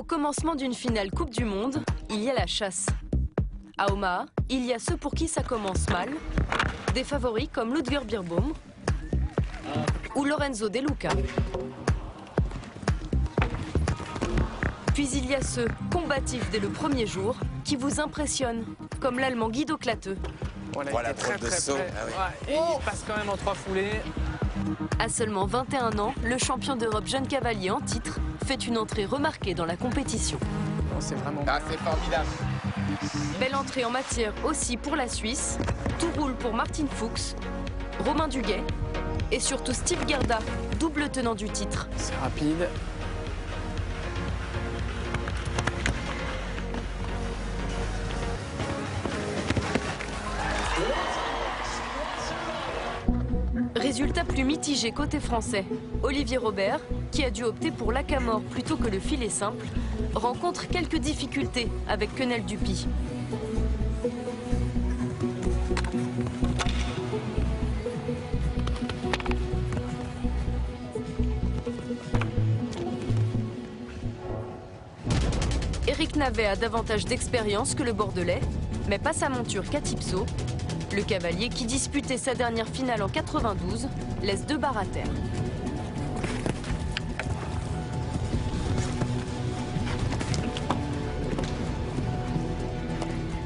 commencement d'une finale Coupe du Monde, il y a la chasse. À Omaha, il y a ceux pour qui ça commence mal, des favoris comme Ludger Beerbaum ou Lorenzo De Luca. Puis il y a ceux, combatifs dès le premier jour, qui vous impressionnent, comme l'Allemand Guido Klatte. Voilà, très près. Ah oui. Ouais, et il passe quand même en 3 foulées. À seulement 21 ans, le champion d'Europe jeune cavalier en titre fait une entrée remarquée dans la compétition. C'est vraiment... Ah, c'est formidable. Belle entrée en matière aussi pour la Suisse. Tout roule pour Martin Fuchs, Romain Duguay et surtout Steve Gerda, double tenant du titre. C'est rapide. Résultat plus mitigé côté français. Olivier Robert, qui a dû opter pour l'acamor plutôt que le filet simple, rencontre quelques difficultés avec Quenelle Dupi. Eric Navet a davantage d'expérience que le Bordelais, mais pas sa monture Catipso. Le cavalier qui disputait sa dernière finale en 92 laisse 2 barres à terre.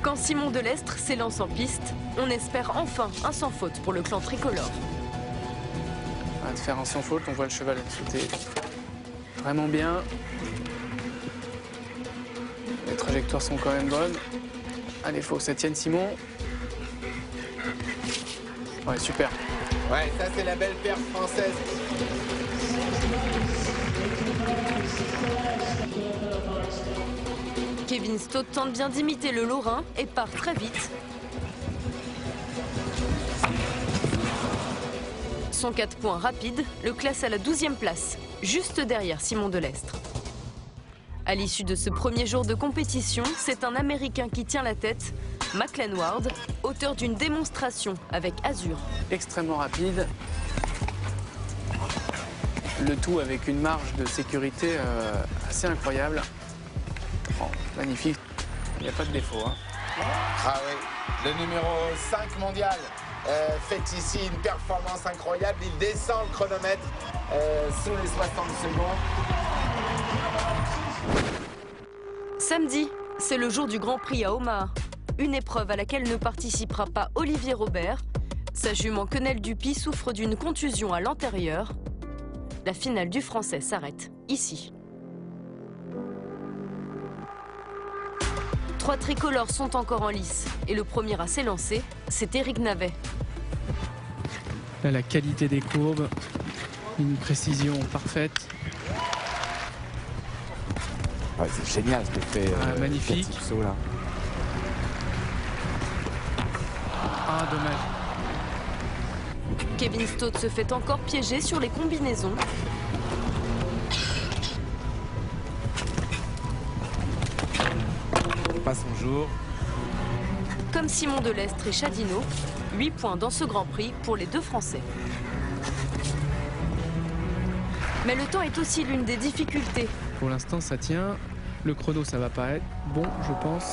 Quand Simon Delestre s'élance en piste, on espère enfin un sans faute pour le clan tricolore. De faire un sans faute, on voit le cheval sauter vraiment bien. Les trajectoires sont quand même bonnes. Allez, faut que ça tienne Simon. Ouais, super. Ouais, ça c'est la belle paire française. Kevin Stott tente bien d'imiter le Lorrain et part très vite. Son 4 points rapide le classe à la 12e place, juste derrière Simon Delestre. À l'issue de ce premier jour de compétition, c'est un Américain qui tient la tête, Maclean Ward, auteur d'une démonstration avec Azur. Extrêmement rapide. Le tout avec une marge de sécurité assez incroyable. Oh, magnifique. Il n'y a pas de défaut. Hein. Ah oui, le numéro 5 mondial fait ici une performance incroyable. Il descend le chronomètre sous les 60 secondes. Samedi, c'est le jour du Grand Prix à Omaha. Une épreuve à laquelle ne participera pas Olivier Robert. Sa jument Quenelle Dupi souffre d'une contusion à l'antérieur. La finale du Français s'arrête ici. 3 tricolores sont encore en lice et le premier à s'élancer, c'est Eric Navet. Là, la qualité des courbes, une précision parfaite. Ouais, c'est génial ce que fait magnifique. Catipso, là. Ah, dommage. Kevin Stott se fait encore piéger sur les combinaisons. Pas son jour. Comme Simon Delestre et Chadino, 8 points dans ce Grand Prix pour les 2 Français. Mais le temps est aussi l'une des difficultés. Pour l'instant, ça tient. Le chrono, ça va pas être bon, je pense.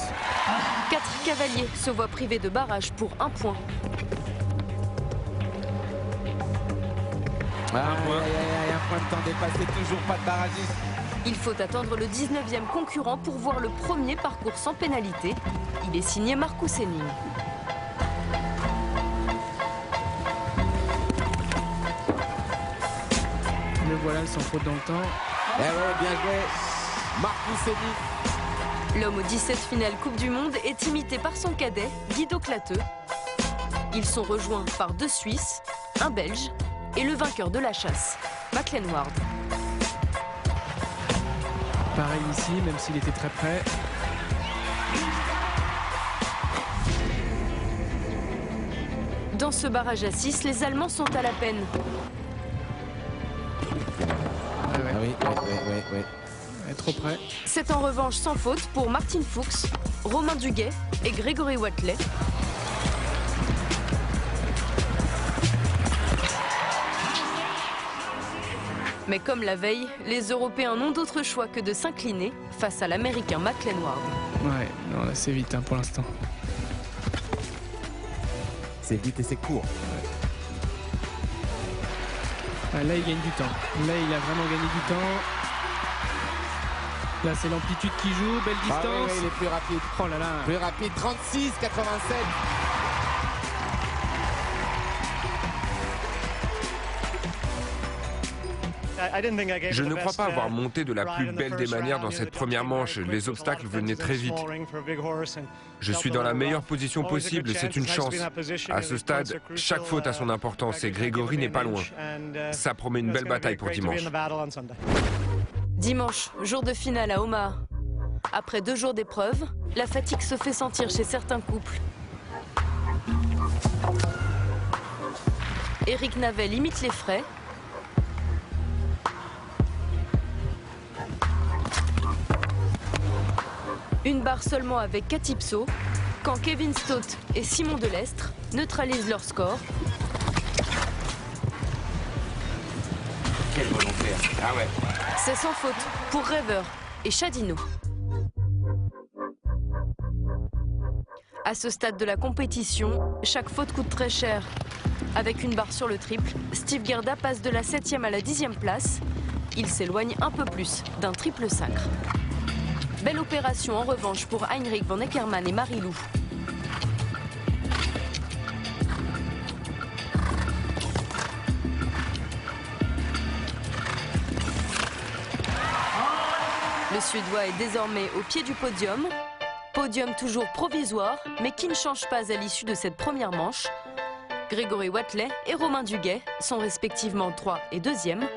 4 cavaliers se voient privés de barrage pour 1 point. Un point de temps dépassé, toujours pas de barragiste. Il faut attendre le 19e concurrent pour voir le premier parcours sans pénalité. Il est signé Marcus Henning. Le voilà, sans faute dans le temps. Eh ouais, bien joué. Marcus Henning. L'homme aux 17 finales Coupe du Monde est imité par son cadet, Guido Klatte. Ils sont rejoints par 2 Suisses, un Belge et le vainqueur de la chasse, Maclean Ward. Pareil ici, même s'il était très près. Dans ce barrage à 6, les Allemands sont à la peine. Oui. Trop près. C'est en revanche sans faute pour Martin Fuchs, Romain Duguay et Grégory Watley. Mais comme la veille, les Européens n'ont d'autre choix que de s'incliner face à l'Américain Maclean Ward. Ouais, non, là c'est vite pour l'instant. C'est vite et c'est court. Ah, là il gagne du temps. Là il a vraiment gagné du temps. Là c'est l'amplitude qui joue, belle distance. Ah ouais, il est plus rapide. Oh là là. Plus rapide, 36, 87. Je ne crois pas avoir monté de la plus belle des manières dans cette première manche. Les obstacles venaient très vite. Je suis dans la meilleure position possible, c'est une chance. À ce stade, chaque faute a son importance et Grégory n'est pas loin. Ça promet une belle bataille pour dimanche. Dimanche, jour de finale à Omaha. Après 2 jours d'épreuve, la fatigue se fait sentir chez certains couples. Eric Navet limite les frais. Une barre seulement avec Catipso, quand Kevin Stott et Simon Delestre neutralisent leur score. Quel volontaire. Ah ouais. C'est sans faute pour Rêveur et Chadino. À ce stade de la compétition, chaque faute coûte très cher. Avec une barre sur le triple, Steve Gerda passe de la 7e à la 10e place. Il s'éloigne un peu plus d'un triple sacre. Belle opération en revanche pour Heinrich von Eckermann et Marie-Lou. Le Suédois est désormais au pied du podium. Podium toujours provisoire, mais qui ne change pas à l'issue de cette première manche. Grégory Watley et Romain Duguay sont respectivement 3 et 2e.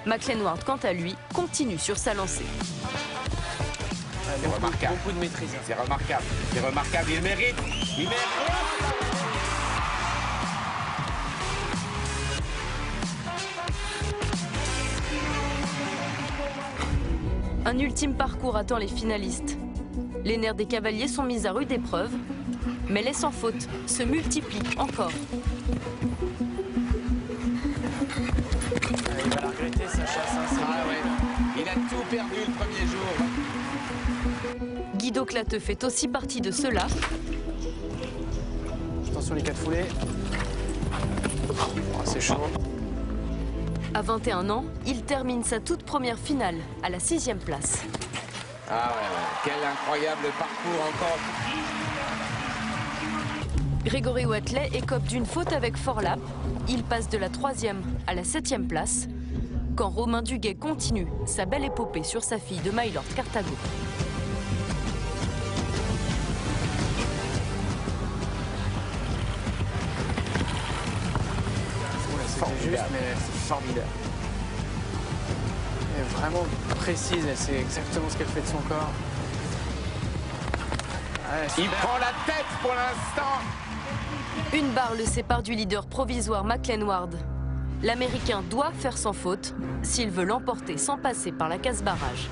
Maclean Ward, quant à lui, continue sur sa lancée. C'est remarquable. Beaucoup de maîtrise. C'est remarquable. C'est remarquable. Il mérite. Il mérite. Un ultime parcours attend les finalistes. Les nerfs des cavaliers sont mis à rude épreuve, mais les sans faute se multiplient encore. Il va la regretter sa chasse. Ah ouais. Il a tout perdu le premier jour. Guido Clateux fait aussi partie de ceux-là. Attention les 4 foulées. Oh, c'est chaud. À 21 ans, il termine sa toute première finale à la 6e place. Ah ouais. Quel incroyable parcours encore. Grégory Watley écope d'une faute avec Forlap. Il passe de la 3e à la 7e place. Quand Romain Duguay continue sa belle épopée sur sa fille de Mylord Cartago. C'était juste, mais formidable. Elle est vraiment précise, elle sait exactement ce qu'elle fait de son corps. Ouais, Il prend la tête pour l'instant. Une barre le sépare du leader provisoire Maclean Ward. L'Américain doit faire sans faute s'il veut l'emporter sans passer par la case barrage.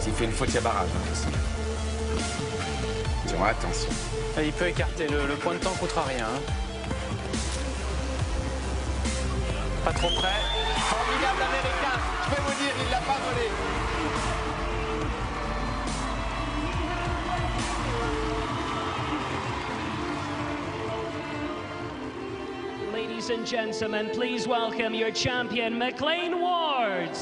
S'il fait une faute, il y a barrage. Attention. Et il peut écarter, le point de temps coûtera rien. Pas trop près. Formidable l'Américain. Je peux vous dire, il l'a pas volé. Ladies and gentlemen, please welcome your champion, Maclean Ward.